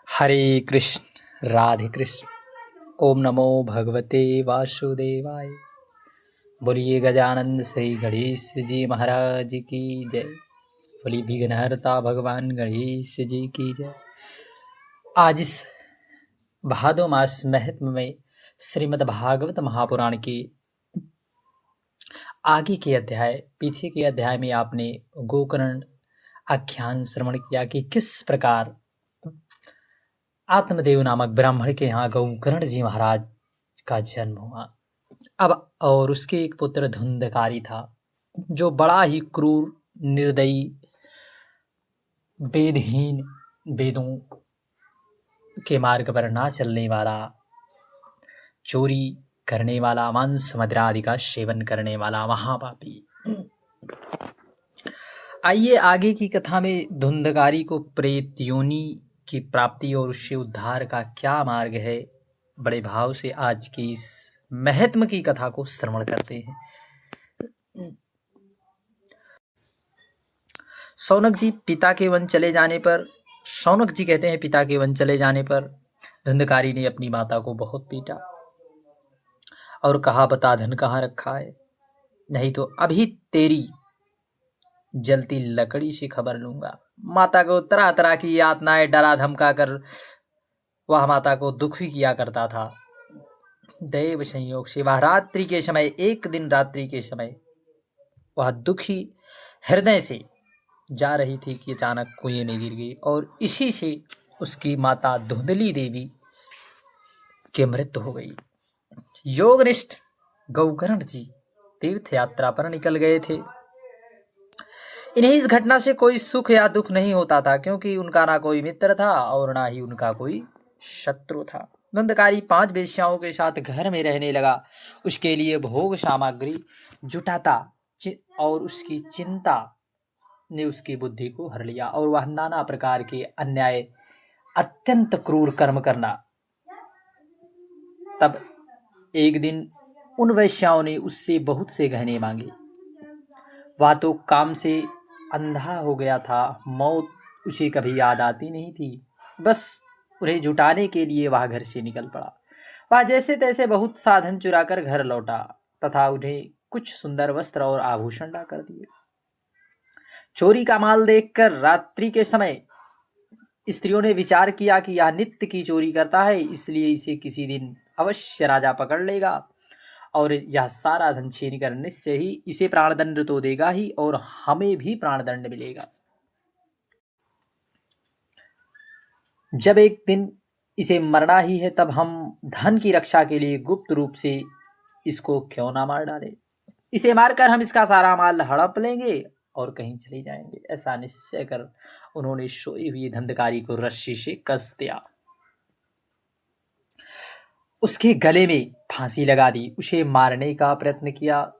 हरे कृष्ण राधे कृष्ण। ओम नमो भगवते वासुदेवाय। बोलिए गजानंद सही गणेश जी महाराज की जय। बोलिए विघ्नहर्ता भगवान गणेश जी की जय। आज इस भादो मास महत्म में श्रीमद् भागवत महापुराण के आगे के अध्याय, पीछे के अध्याय में आपने गोकर्ण आख्यान श्रवण किया कि किस प्रकार आत्मदेव नामक ब्राह्मण के यहाँ गोकर्ण जी महाराज का जन्म हुआ। अब और उसके एक पुत्र धुंधकारी था, जो बड़ा ही क्रूर, निर्दयी, वेदहीन, वेदों के मार्ग पर ना चलने वाला, चोरी करने वाला, मांस मदिरा आदि का सेवन करने वाला महापापी। आइए आगे की कथा में धुंधकारी को प्रेत योनि की प्राप्ति और उससे उद्धार का क्या मार्ग है, बड़े भाव से आज की इस महत्म की कथा को श्रवण करते हैं। शौनक जी पिता के वन चले जाने पर, शौनक जी कहते हैं पिता के वन चले जाने पर धुंधकारी ने अपनी माता को बहुत पीटा और कहा, बता धन कहाँ रखा है, नहीं तो अभी तेरी जलती लकड़ी से खबर लूंगा। माता को तरह तरह की यातनाएं डरा धमका कर वह माता को दुखी किया करता था। दैव संयोग से वह रात्रि के समय, एक दिन रात्रि के समय वह दुखी हृदय से जा रही थी कि अचानक कुएं में गिर गई और इसी से उसकी माता धुंधली देवी की मृत्यु हो गई। योगनिष्ठ गोकर्ण जी तीर्थ यात्रा पर निकल गए थे। इन्हें इस घटना से कोई सुख या दुख नहीं होता था, क्योंकि उनका ना कोई मित्र था और ना ही उनका कोई शत्रु था। धुंधकारी 5 वेश्याओं के साथ घर में रहने लगा। उसके लिए भोग सामग्री जुटाता और उसकी चिंता ने उसकी बुद्धि को हर लिया और वह नाना प्रकार के अन्याय, अत्यंत क्रूर कर्म करना। तब एक दिन उन वैश्याओं ने उससे बहुत से गहने मांगे। वह तो काम से अंधा हो गया था, मौत उसे कभी याद आती नहीं थी। बस उन्हें जुटाने के लिए वह घर से निकल पड़ा। वह जैसे तैसे बहुत साधन चुराकर घर लौटा तथा उन्हें कुछ सुंदर वस्त्र और आभूषण ला कर दिए। चोरी का माल देखकर रात्रि के समय स्त्रियों ने विचार किया कि यह नित्य की चोरी करता है, इसलिए इसे किसी दिन अवश्य राजा पकड़ लेगा और यह सारा धन छीन कर निश्चय ही इसे प्राणदंड तो देगा ही और हमें भी प्राणदंड मिलेगा। जब एक दिन इसे मरना ही है, तब हम धन की रक्षा के लिए गुप्त रूप से इसको क्यों ना मार डाले। इसे मारकर हम इसका सारा माल हड़प लेंगे और कहीं चले जाएंगे। ऐसा निश्चय कर उन्होंने सोई हुई धंधकारी को रस्सी से कस दिया, उसके गले में फांसी लगा दी, उसे मारने का प्रयत्न किया।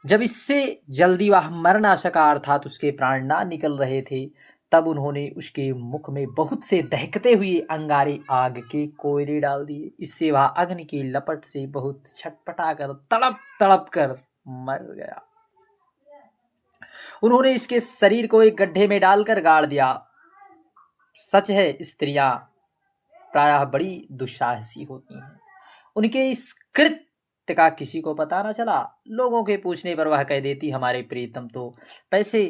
जब इससे जल्दी वह मर ना सका, अर्थात उसके प्राण ना निकल रहे थे, तब उन्होंने उसके मुख में बहुत से दहकते हुए अंगारे आग के कोयले डाल दिए। इससे वह अग्नि की लपट से बहुत छटपटा कर तड़प तड़प कर मर गया। उन्होंने इसके शरीर को एक गड्ढे में डालकर गाड़ दिया। सच है, स्त्रियां प्रायः बड़ी दुस्साहसी होती हैं। उनके इस कृत्य का किसी को पता न चला। लोगों के पूछने पर वह कह देती, हमारे प्रीतम तो पैसे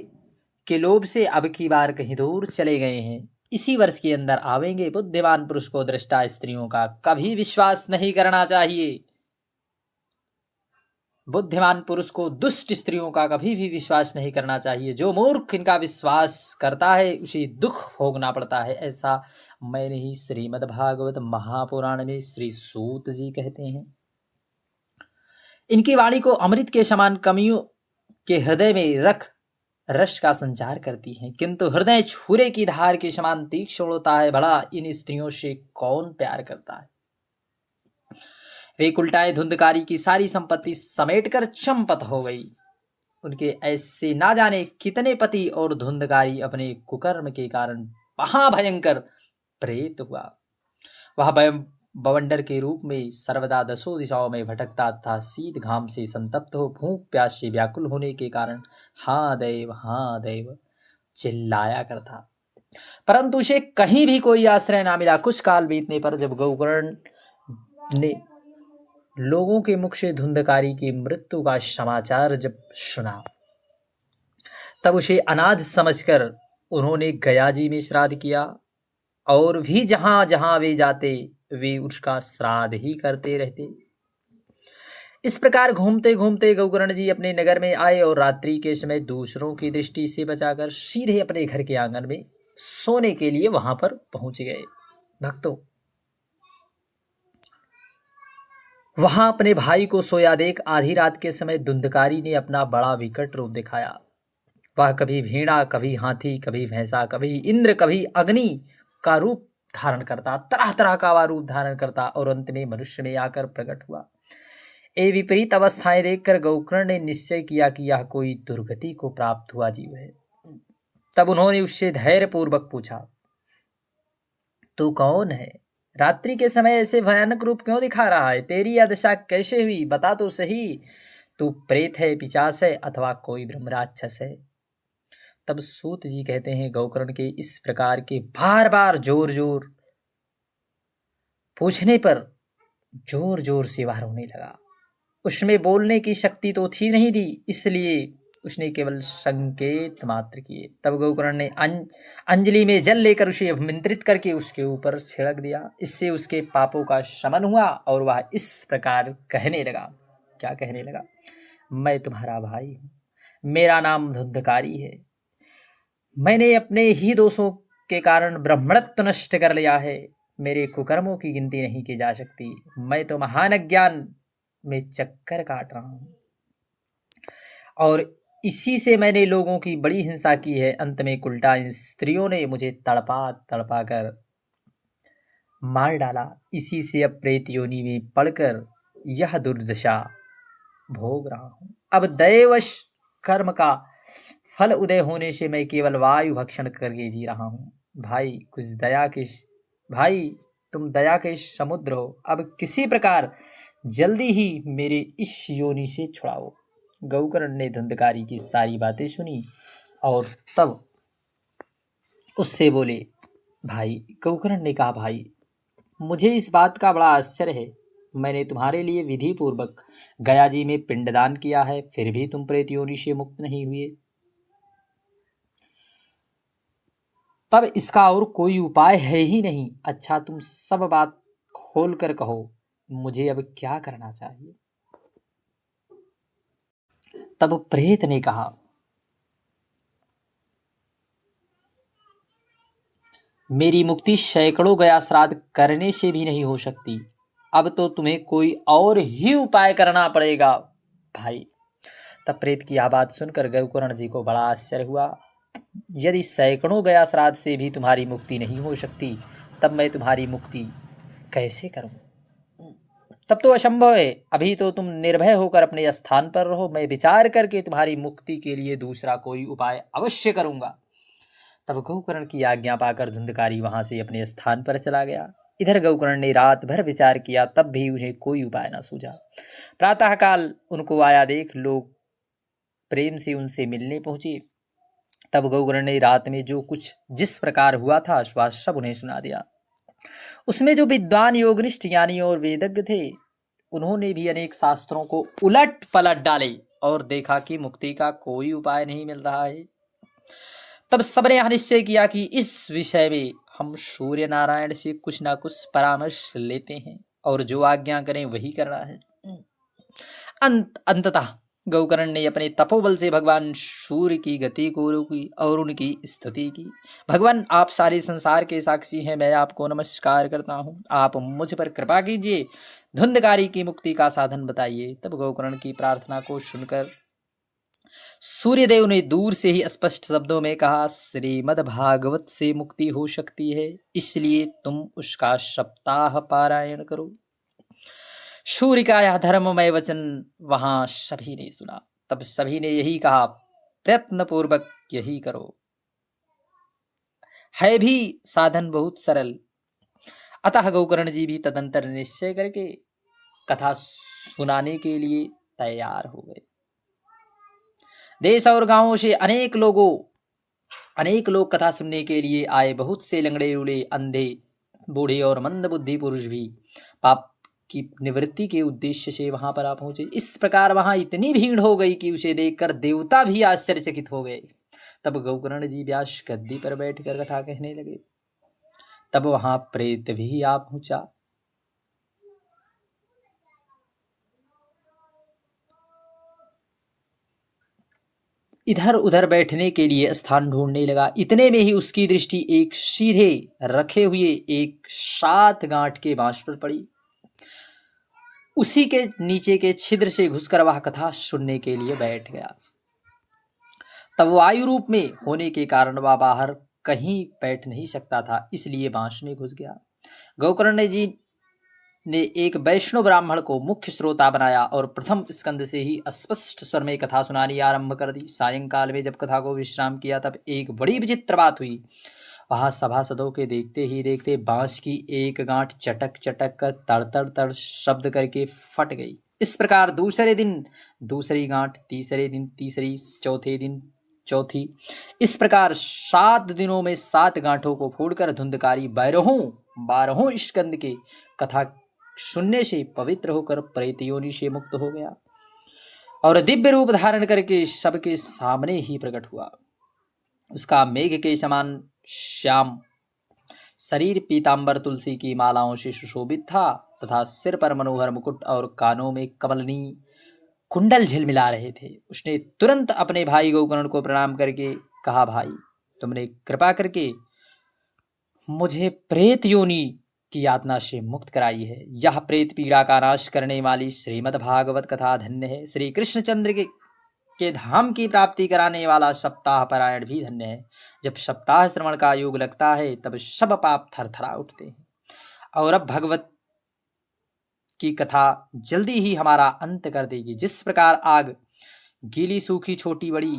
के लोभ से अब की बार कहीं दूर चले गए हैं, इसी वर्ष के अंदर आवेंगे। बुद्धिमान पुरुष को दृष्टा स्त्रियों का कभी विश्वास नहीं करना चाहिए। बुद्धिमान पुरुष को दुष्ट स्त्रियों का कभी भी विश्वास नहीं करना चाहिए। जो मूर्ख इनका विश्वास करता है उसे दुख भोगना पड़ता है। ऐसा मैंने ही श्रीमद् भागवत महापुराण में श्री सूत जी कहते हैं। इनकी वाणी को अमृत के समान कमियों के हृदय में रख रस का संचार करती हैं, किंतु हृदय छुरे की धार के समान तीक्ष्ण होता है। भला इन स्त्रियों से कौन प्यार करता है। वे उल्टाए धुंधकारी की सारी संपत्ति समेटकर चंपत हो गई। उनके ऐसे ना जाने कितने पति और धुंधकारी अपने कुकर्म के कारण महाभयंकर प्रेत हुआ। वह बवंडर के रूप में सर्वदा 10 दिशाओं में भटकता था। शीत घाम से संतप्त हो, भूख प्यास से व्याकुल होने के कारण हाँ दैव चिल्लाया करता। परंतु उसे कहीं भी कोई आश्रय ना मिला। कुछ काल बीतने पर जब गोकर्ण ने लोगों के मुख से धुंधकारी की मृत्यु का समाचार जब सुना, तब उसे अनाथ समझकर उन्होंने गया जी में श्राद्ध किया, और भी जहां जहां वे जाते वे उसका श्राद्ध ही करते रहते। इस प्रकार घूमते घूमते गोकर्ण जी अपने नगर में आए और रात्रि के समय दूसरों की दृष्टि से बचाकर सीधे अपने घर के आंगन में सोने के लिए वहां पर पहुंच गए। भक्तों, वहां अपने भाई को सोया देख आधी रात के समय धुंधकारी ने अपना बड़ा विकट रूप दिखाया। वह कभी भेड़ा, कभी हाथी, कभी भैंसा, कभी इंद्र, कभी अग्नि का रूप धारण करता, तरह तरह का वह रूप धारण करता और अंत में मनुष्य में आकर प्रकट हुआ। ये विपरीत अवस्थाएं देखकर गोकर्ण ने निश्चय किया कि यह कोई दुर्गति को प्राप्त हुआ जीव है। तब उन्होंने उससे धैर्य पूर्वक पूछा, तू कौन है? रात्रि के समय ऐसे भयानक रूप क्यों दिखा रहा है? तेरी यह दशा कैसे हुई? बता तो सही। तू प्रेत है, पिशाच है, अथवा कोई ब्रह्मराक्षस है? तब सूत जी कहते हैं, गोकर्ण के इस प्रकार के बार बार जोर जोर पूछने पर जोर जोर से वह रोने लगा। उसमें बोलने की शक्ति तो थी नहीं थी, इसलिए उसने केवल संकेत मात्र किए। तब गोकर्ण ने अंजलि में जल लेकर उसे अभिमंत्रित करके उसके ऊपर छिड़क दिया। इससे उसके पापों का शमन हुआ और वह इस प्रकार कहने लगा। क्या कहने लगा? मैं तुम्हारा भाई हूं, मेरा नाम धुंधकारी है। मैंने अपने ही दोषों के कारण ब्राह्मणत्व नष्ट कर लिया है। मेरे कुकर्मों की गिनती नहीं की जा सकती। मैं तो महान अज्ञान में चक्कर काट रहा हूं और इसी से मैंने लोगों की बड़ी हिंसा की है। अंत में उल्टा इन स्त्रियों ने मुझे तड़पा तड़पा कर मार डाला। इसी से अब प्रेत योनि में पड़कर यह दुर्दशा भोग रहा हूं। अब दैवश कर्म का फल उदय होने से मैं केवल वायु भक्षण करके जी रहा हूं। भाई कुछ दया के भाई तुम दया के समुद्र हो, अब किसी प्रकार जल्दी ही मेरे इस योनि से छुड़ाओ। गोकर्ण ने धुंधकारी की सारी बातें सुनी और तब उससे बोले, भाई गोकर्ण ने कहा, भाई मुझे इस बात का बड़ा आश्चर्य है। मैंने तुम्हारे लिए विधि पूर्वक गया जी में पिंडदान किया है, फिर भी तुम प्रेत योनि से मुक्त नहीं हुए। तब इसका और कोई उपाय है ही नहीं। अच्छा तुम सब बात खोल कर कहो, मुझे अब क्या करना चाहिए? तब प्रेत ने कहा, मेरी मुक्ति सैकड़ों गया श्राद्ध करने से भी नहीं हो सकती। अब तो तुम्हें कोई और ही उपाय करना पड़ेगा। भाई तब प्रेत की यह बात सुनकर गोकर्ण जी को बड़ा आश्चर्य हुआ। यदि सैकड़ों गया श्राद्ध से भी तुम्हारी मुक्ति नहीं हो सकती, तब मैं तुम्हारी मुक्ति कैसे करूं? तब तो असंभव है। अभी तो तुम निर्भय होकर अपने स्थान पर रहो, मैं विचार करके तुम्हारी मुक्ति के लिए दूसरा कोई उपाय अवश्य करूंगा। तब गोकर्ण की आज्ञा पाकर धुंधकारी वहां से अपने स्थान पर चला गया। इधर गोकर्ण ने रात भर विचार किया, तब भी उन्हें कोई उपाय न सूझा। प्रातःकाल उनको आया देख लोग प्रेम से उनसे मिलने पहुंचे। तब गोकर्ण ने रात में जो कुछ जिस प्रकार हुआ था वह सब उन्हें सुना दिया। उसमें जो विद्वान योगनिष्ठ ज्ञानी और वेदज्ञ थे, उन्होंने भी अनेक शास्त्रों को उलट पलट डाले और देखा कि मुक्ति का कोई उपाय नहीं मिल रहा है। तब सबने यह निश्चय किया कि इस विषय में हम सूर्य नारायण से कुछ ना कुछ परामर्श लेते हैं और जो आज्ञा करें वही करना है। अंततः गोकर्ण ने अपने तपोबल से भगवान सूर्य की गति को रोकी और उनकी स्तुति की। भगवान आप सारे संसार के साक्षी हैं, मैं आपको नमस्कार करता हूँ, आप मुझ पर कृपा कीजिए, धुंधकारी की मुक्ति का साधन बताइए। तब गोकर्ण की प्रार्थना को सुनकर सूर्यदेव ने दूर से ही स्पष्ट शब्दों में कहा, श्रीमद् भागवत से मुक्ति हो सकती है, इसलिए तुम उसका सप्ताह पारायण करो। सूर्य का यह धर्ममय वचन वहां सभी ने सुना। तब सभी ने यही कहा, प्रयत्न पूर्वक यही करो। है भी साधन बहुत सरल। अतः गोकर्ण जी भी तदंतर निश्चय करके कथा सुनाने के लिए तैयार हो गए। देश और गांवों से अनेक लोगों अनेक लोग कथा सुनने के लिए आए, बहुत से लंगड़े लूले, अंधे, बूढ़े और मंद बुद्धि पुरुष भी पाप की निवृत्ति के उद्देश्य से वहां पर आ पहुंचे। इस प्रकार वहां इतनी भीड़ हो गई कि उसे देखकर देवता भी आश्चर्यचकित हो गए। तब गोकर्ण जी व्यास गद्दी पर बैठकर कथा कहने लगे। तब वहां प्रेत भी आ पहुंचा। इधर उधर बैठने के लिए स्थान ढूंढने लगा। इतने में ही उसकी दृष्टि एक सीधे रखे हुए एक 7 गांठ के बांस पर पड़ी। उसी के नीचे के छिद्र से घुसकर वह कथा सुनने के लिए बैठ गया। तब वो आयु रूप में होने के कारण वह बाहर कहीं बैठ नहीं सकता था, इसलिए बांस में घुस गया। गोकर्ण जी ने एक वैष्णव ब्राह्मण को मुख्य श्रोता बनाया और प्रथम स्कंद से ही स्पष्ट स्वर में कथा सुनानी आरंभ कर दी। सायंकाल में जब कथा को विश्राम किया तब एक बड़ी विचित्र बात हुई। वहां सभासदों के देखते ही देखते बांस की एक गांठ चटक चटक कर तड़ तड़ तड़ शब्द करके फट गई। इस प्रकार दूसरे दिन दूसरी गांठ, तीसरे दिन तीसरी, चौथे दिन चौथी, इस प्रकार 7 दिनों में 7 गांठों को फोड़कर धुंधकारी 12 स्कंद के कथा सुनने से पवित्र होकर प्रेत योनि से मुक्त हो गया और दिव्य रूप धारण करके सबके सामने ही प्रकट हुआ। उसका मेघ के समान श्याम शरीर पीतांबर तुलसी की मालाओं से सुशोभित था तथा सिर पर मनोहर मुकुट और कानों में कमलनी कुंडल झिलमिला रहे थे। उसने तुरंत अपने भाई गोकर्ण को प्रणाम करके कहा, भाई तुमने कृपा करके मुझे प्रेत योनि की यातना से मुक्त कराई है। यह प्रेत पीड़ा का नाश करने वाली श्रीमद् भागवत कथा धन्य है। श्री कृष्णचंद्र के धाम की प्राप्ति कराने वाला सप्ताह पारायण भी धन्य है। जब सप्ताह श्रवण का योग लगता है तब सब पाप थरथरा उठते हैं और अब भगवत की कथा जल्दी ही हमारा अंत कर देगी। जिस प्रकार आग गीली सूखी छोटी बड़ी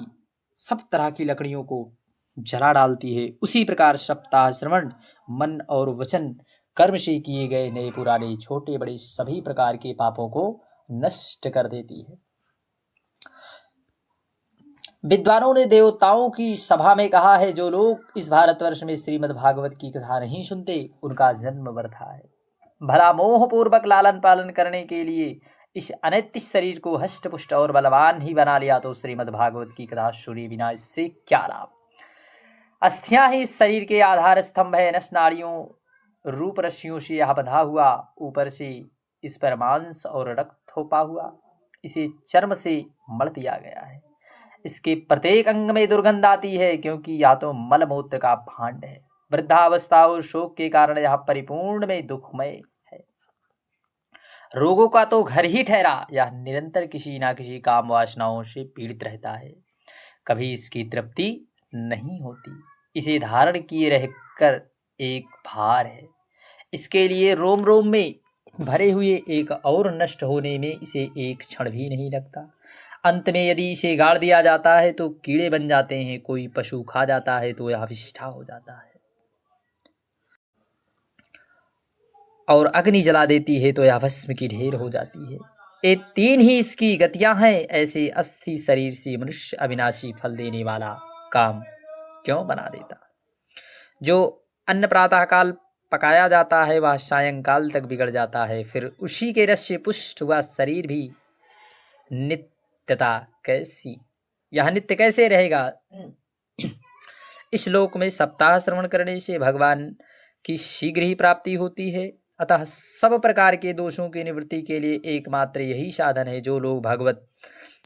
सब तरह की लकड़ियों को जला डालती है, उसी प्रकार सप्ताह श्रवण मन और वचन कर्म से किए गए नए पुराने छोटे बड़े सभी प्रकार के पापों को नष्ट कर देती है। विद्वानों ने देवताओं की सभा में कहा है, जो लोग इस भारतवर्ष में श्रीमद् भागवत की कथा नहीं सुनते उनका जन्म वृथा है। भला मोह पूर्वक लालन पालन करने के लिए इस अनैतिक शरीर को हष्ट पुष्ट और बलवान ही बना लिया तो श्रीमद् भागवत की कथा सुने बिना इससे क्या लाभ। अस्थियां ही इस शरीर के आधार स्तंभ है। नस नाड़ियों रूप रस्सियों से यह बंधा हुआ, ऊपर से इस पर मांस और रक्त थोपा हुआ, इसे चर्म से मढ़ दिया गया है। इसके प्रत्येक अंग में दुर्गंध आती है क्योंकि यह तो मलमूत्र का भांड है। वृद्धावस्था और शोक के कारण यह परिपूर्ण में दुखमय है। रोगों का तो घर ही ठहरा, यह निरंतर किसी ना किसी काम वासनाओं से पीड़ित रहता है। कभी इसकी तृप्ति नहीं होती। इसे धारण किए रहकर एक भार है। इसके लिए रोम रोम में भरे हुए एक और नष्ट होने में इसे एक क्षण भी नहीं लगता। अंत में यदि इसे गाड़ दिया जाता है तो कीड़े बन जाते हैं, कोई पशु खा जाता है तो यह विष्ठा हो जाता है और अग्नि जला देती है तो यह भस्म की ढेर हो जाती है। ये 3 ही इसकी गतियां हैं। ऐसे अस्थि शरीर से मनुष्य अविनाशी फल देने वाला काम क्यों बना देता। जो अन्न प्रातः काल पकाया जाता है वह सायंकाल तक बिगड़ जाता है, फिर उसी के रस से पुष्ट हुआ शरीर भी नित्यता कैसी, यह नित्य कैसे रहेगा। इस लोक में सप्ताह श्रवण करने से भगवान की शीघ्र ही प्राप्ति होती है। अतः सब प्रकार के दोषों की निवृत्ति के लिए एकमात्र यही साधन है। जो लोग भगवत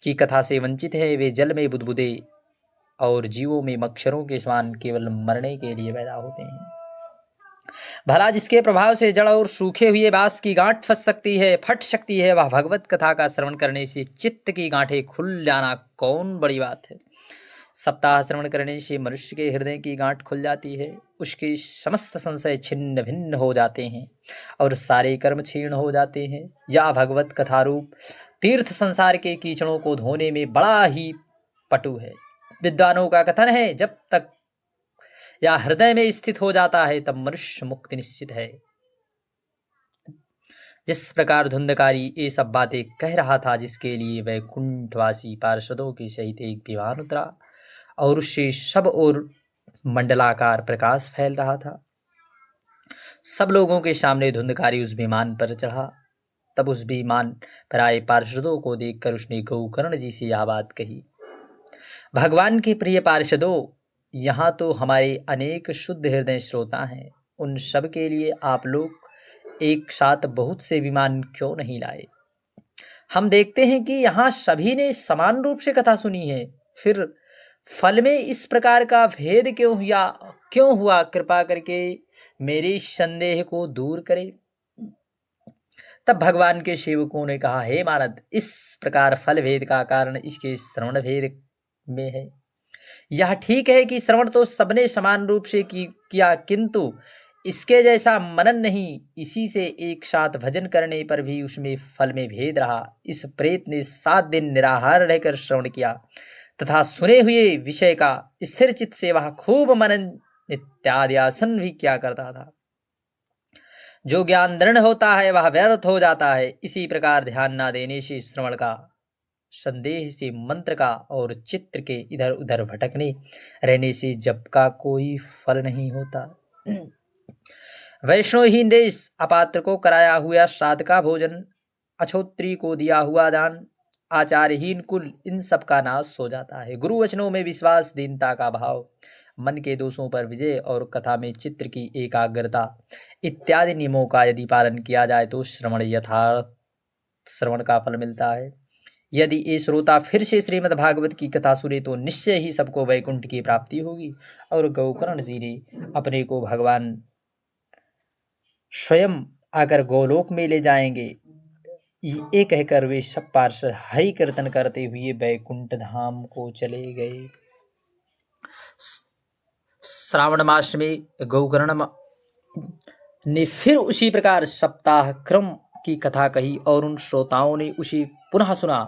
की कथा से वंचित हैं वे जल में बुदबुदे और जीवों में मच्छरों के समान केवल मरने के लिए पैदा होते हैं। भला जिसके प्रभाव से जड़ और सूखे हुए बांस की गांठ फंस सकती है, फट सकती है, वह भगवत कथा का श्रवण करने से चित्त की गांठें खुल जाना कौन बड़ी बात है। सप्ताह श्रवण करने से मनुष्य के हृदय की गांठ खुल जाती है, उसके समस्त संशय छिन्न भिन्न हो जाते हैं और सारे कर्म क्षीण हो जाते हैं। यह भगवत कथा रूप तीर्थ संसार के कीचड़ों को धोने में बड़ा ही पटु है। विद्वानों का कथन है, जब तक या हृदय में स्थित हो जाता है तब मनुष्य मुक्ति निश्चित है। जिस प्रकार धुंधकारी ये सब बातें कह रहा था, जिसके लिए वैकुंठवासी पार्षदों के सहित एक विमान उतरा और उससे सब ओर मंडलाकार प्रकाश फैल रहा था। सब लोगों के सामने धुंधकारी उस विमान पर चढ़ा। तब उस विमान पर आए पार्षदों को देखकर उसने गोकर्ण जी से यह बात कही, भगवान के प्रिय पार्षदों, यहाँ तो हमारे अनेक शुद्ध हृदय श्रोता हैं, उन सब के लिए आप लोग एक साथ बहुत से विमान क्यों नहीं लाए? हम देखते हैं कि यहाँ सभी ने समान रूप से कथा सुनी है, फिर फल में इस प्रकार का भेद क्यों हुआ? कृपा करके मेरे संदेह को दूर करे। तब भगवान के सेवकों ने कहा, हे नारद, इस प्रकार फल भेद का कारण इसके श्रवण भेद में है। यह ठीक है कि श्रवण तो सबने समान रूप से किया, किंतु इसके जैसा मनन नहीं। इसी से एक साथ भजन करने पर भी उसमें फल में भेद रहा। इस प्रेत ने 7 दिन निराहार रहकर श्रवण किया तथा सुने हुए विषय का स्थिर चित्त से वह खूब मनन इत्यादि आसन भी क्या करता था। जो ज्ञान दृढ़ होता है वह व्यर्थ हो जाता है। इसी प्रकार ध्यान न देने से, श्रवण का संदेह से, मंत्र का और चित्र के इधर उधर भटकने रहने से जप का कोई फल नहीं होता। वैष्णवहीन देश, अपात्र को कराया हुआ श्राद्ध का भोजन, अछोत्री को दिया हुआ दान, आचारहीन कुल, इन सब का नाश हो जाता है। गुरु वचनों में विश्वास, दीनता का भाव, मन के दोषों पर विजय और कथा में चित्र की एकाग्रता इत्यादि नियमों का यदि पालन किया जाए तो श्रवण यथार्थ श्रवण का फल मिलता है। यदि ये श्रोता फिर से श्रीमद् भागवत की कथा सुने तो निश्चय ही सबको वैकुंठ की प्राप्ति होगी। और गोकर्ण जी ने अपने को भगवान स्वयं आकर गोलोक में ले जाएंगे, ये कहकर वे सब पार्षद हरि कीर्तन करते हुए वैकुंठ धाम को चले गए। श्रावण मास में गोकर्ण ने फिर उसी प्रकार सप्ताह क्रम की कथा कही और उन श्रोताओं ने उसे पुनः सुना।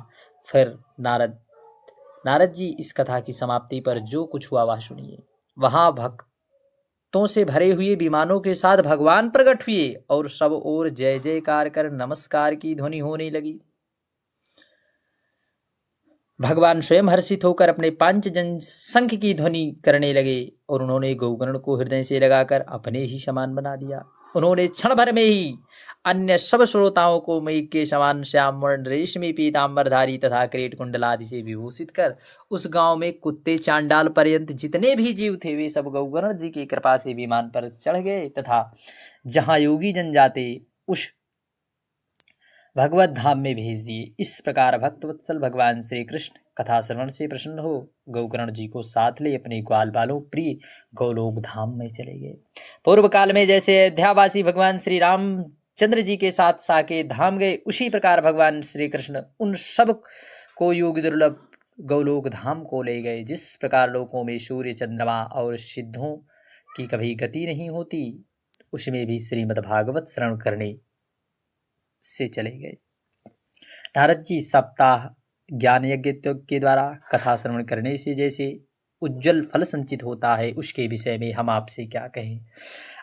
फिर नारद जी इस कथा की समाप्ति पर जो कुछ हुआ वह सुनिए। वहां भक्तों से भरे हुए विमानों के साथ भगवान प्रकट हुए और सब ओर जय जयकार कर नमस्कार की ध्वनि होने लगी। भगवान स्वयं हर्षित होकर अपने 5 जन संख की ध्वनि करने लगे और उन्होंने गोकर्ण को हृदय से लगाकर अपने ही समान बना दिया। उन्होंने क्षण भर में ही अन्य सब श्रोताओं को मेघ के समान श्याम वर्ण, रेशमी पीताम्बरधारी तथा क्रीट कुंडल आदि से विभूषित कर उस गांव में कुत्ते चांडाल पर्यंत जितने भी जीव थे वे सब गोकर्ण जी की कृपा से विमान पर चढ़ गए तथा जहां योगी जन जाते उस भगवत धाम में भेज दिए। इस प्रकार भक्तवत्सल भगवान श्री कृष्ण कथा श्रवण से प्रसन्न हो गोकर्ण जी को साथ ले अपने ग्वाल बालों प्रिय गोलोक धाम में चले गए। पूर्व काल में जैसे अयोध्यावासी भगवान श्री रामचंद्र जी के साथ साकेत धाम गए, उसी प्रकार भगवान श्री कृष्ण उन सब को योग दुर्लभ गोलोक धाम को ले गए। जिस प्रकार लोकों में सूर्य, चंद्रमा और सिद्धों की कभी गति नहीं होती, उसमें भी श्रीमद् भागवत श्रवण करने से चले गए। नारद जी सप्ताह ज्ञान यज्ञ के द्वारा कथा श्रवण करने से जैसे उज्जवल फल संचित होता है, उसके विषय में हम आपसे क्या कहें।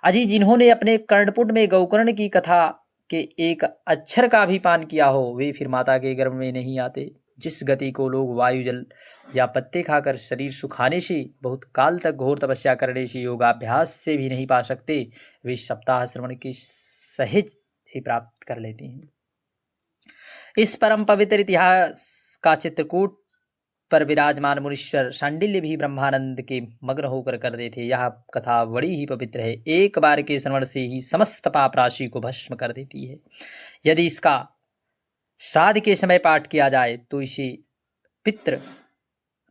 अजी जिन्होंने अपने कर्णपुट में गोकर्ण की कथा के एक अक्षर का भी पान किया हो, वे फिर माता के गर्भ में नहीं आते। जिस गति को लोग वायु, जल या पत्ते खाकर शरीर सुखाने से, बहुत काल तक घोर तपस्या करने से, योगाभ्यास से भी नहीं पा सकते, वे सप्ताह श्रवण की सहज ही प्राप्त कर लेते हैं। इस परम पवित्र इतिहास का चित्रकूट पर विराजमान मुनीश्वर शांडिल्य भी ब्रह्मानंद के मग्न होकर कर देते। यह कथा बड़ी ही पवित्र है, एक बार के श्रवण से ही समस्त पाप राशि को भस्म कर देती है। यदि इसका श्राद्ध के समय पाठ किया जाए तो इसे पितृ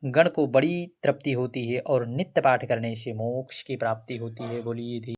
गण को बड़ी तृप्ति होती है और नित्य पाठ करने से मोक्ष की प्राप्ति होती है। बोलिए।